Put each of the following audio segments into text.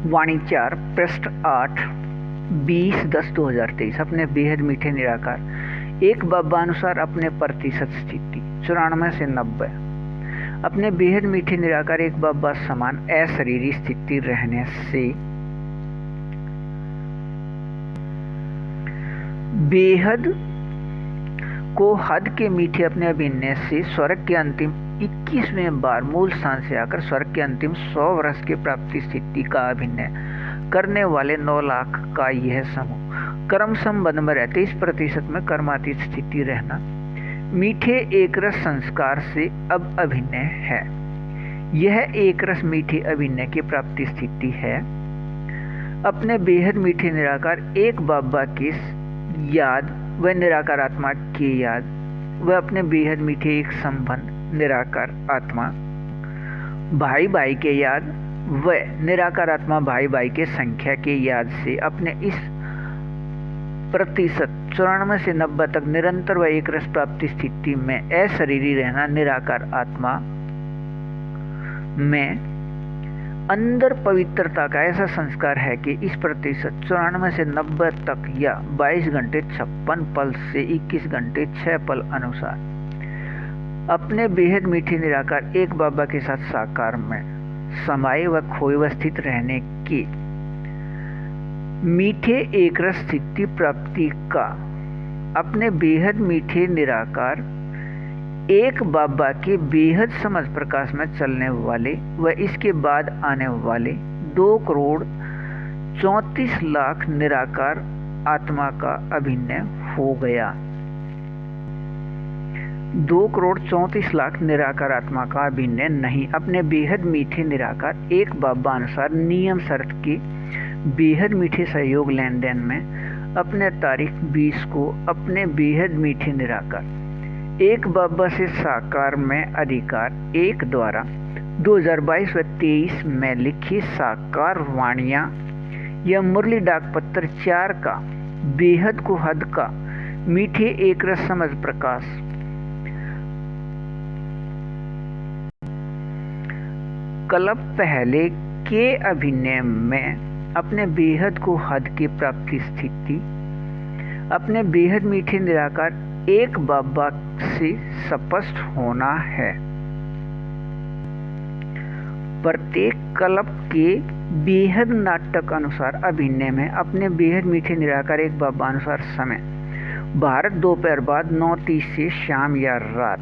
वाणिचार पृष्ठ 8 20/10/2023 अपने बेहद मीठे निराकार एक बाबानुसार अपने प्रतिशत स्थिति 94 से 90 अपने बेहद मीठे निराकार एक बाबा समान अशरीरी स्थिति रहने से बेहद को हद के मीठे अपने अभिनय से स्वर्ग के अंतिम 21वें बार मूल स्थान से आकर स्वर्ग के अंतिम 100 वर्ष के प्राप्ति स्थिति का अभिनय करने वाले 9 लाख का यह समूह कर्म संबंध में रहते 30% में कर्मातीत स्थिति रहना मीठे एक रस संस्कार से अब अभिनय है। यह एक रस मीठे अभिनय की प्राप्ति स्थिति है। अपने बेहद मीठे निराकार एक बाबा की याद व निराकार आत्मा की याद व अपने बेहद मीठे एक संबंध निराकार आत्मा भाई भाई के याद व निराकार आत्मा भाई भाई के संख्या के याद से अपने इस प्रतिशत 94 से 90 तक निरंतर व एक रस प्राप्ति स्थिति में अशरीरी रहना निराकार आत्मा में अंदर पवित्रता का ऐसा संस्कार है कि इस प्रतिशत 94 से 90 तक या 22 घंटे 56 पल से 21 घंटे 6 पल अनुसार अपने बेहद मीठे निराकार एक बाबा के साथ साकार में समाये व खोए व स्थित रहने की मीठे एक रस स्थिति प्राप्ति का अपने बेहद मीठे निराकार एक बाबा के बेहद समझ प्रकाश में चलने वाले व इसके बाद आने वाले 2,34,00,000 निराकार आत्मा का अभिनय हो गया। 2,34,00,000 निराकार आत्मा का अभिनय नहीं, अपने बेहद मीठे निराकार एक बाबा अनुसार नियम शर्त के बेहद मीठे सहयोग लेन देन में अपने तारीख 20 को अपने बेहद मीठे निराकार एक बाबा से साकार में अधिकार एक द्वारा 2022 व 23 में लिखी साकार वाणियां या मुरली डाक पत्र 4 का बेहद को हद का मीठे एक रस समझ प्रकाश कल्प पहले के अभिनय में अपने बेहद को हद की प्राप्ति स्थिति अपने बेहद मीठे निराकार एक बाबा से स्पष्ट होना है। प्रत्येक कल्प के बेहद नाटक अनुसार अभिनय में अपने बेहद मीठे निराकार एक बाबा अनुसार समय भारत दोपहर बाद 9:30 से शाम या रात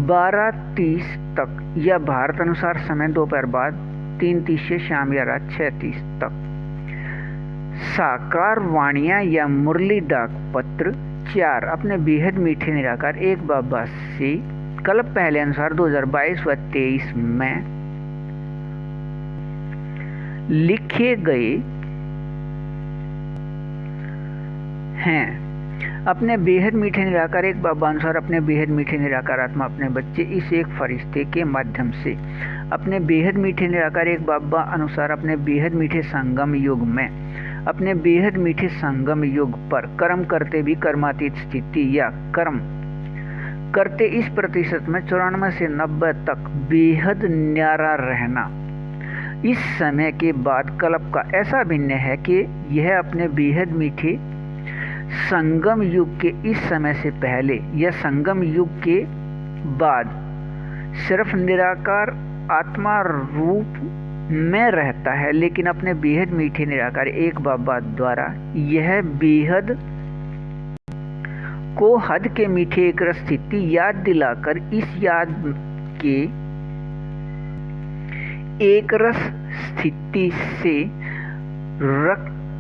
12:30 तक या भारत अनुसार समय दोपहर बाद 3:30 से शाम या रात 6:30 तक साकार वाणियां या मुरली डाक पत्र 4 अपने बेहद मीठे निराकार एक बाबा से कल्प पहले अनुसार 2022 व 23 में लिखे गए हैं। अपने बेहद मीठे निराकार एक बाबा अनुसार अपने बेहद मीठे निराकार आत्मा अपने बच्चे इस एक फरिश्ते के माध्यम से अपने बेहद मीठे निराकार एक बाबा अनुसार अपने बेहद मीठे संगम युग में अपने बेहद मीठे संगम युग पर कर्म करते भी कर्मातीत स्थिति या कर्म करते इस प्रतिशत में 94 से 90 तक बेहद न्यारा रहना इस समय के बाद कल्प का ऐसा भिन्न है कि यह अपने बेहद मीठे संगम युग के इस समय से पहले या संगम युग के बाद सिर्फ निराकार आत्मा रूप में रहता है, लेकिन अपने बेहद मीठे निराकार एक बाबा द्वारा यह बेहद को हद के मीठे एक रस स्थिति याद दिलाकर इस याद के एक रस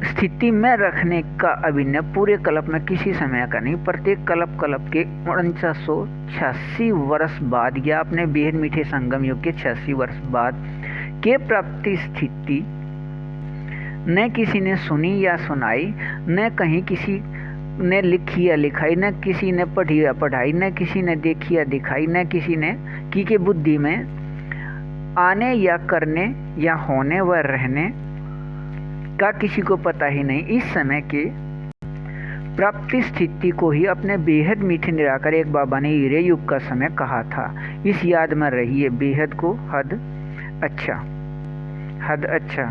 स्थिति में रखने का अभिनय पूरे कल्प में किसी समय का नहीं, प्रत्येक कल्प के 4986 वर्ष बाद या अपने बेहद मीठे संगम युग के 86 वर्ष बाद के प्राप्ति स्थिति न किसी ने सुनी या सुनाई, न कहीं किसी ने लिखी या लिखाई, न किसी ने पढ़ी या पढ़ाई, न किसी ने देखी या दिखाई, न किसी ने की के बुद्धि में आने या करने या होने व रहने का किसी को पता ही नहीं। इस समय के प्राप्ति स्थिति को ही अपने बेहद मीठे निराकार एक बाबा ने हीरे युग का समय कहा था। इस याद में रहिए बेहद को हद। अच्छा, हद अच्छा।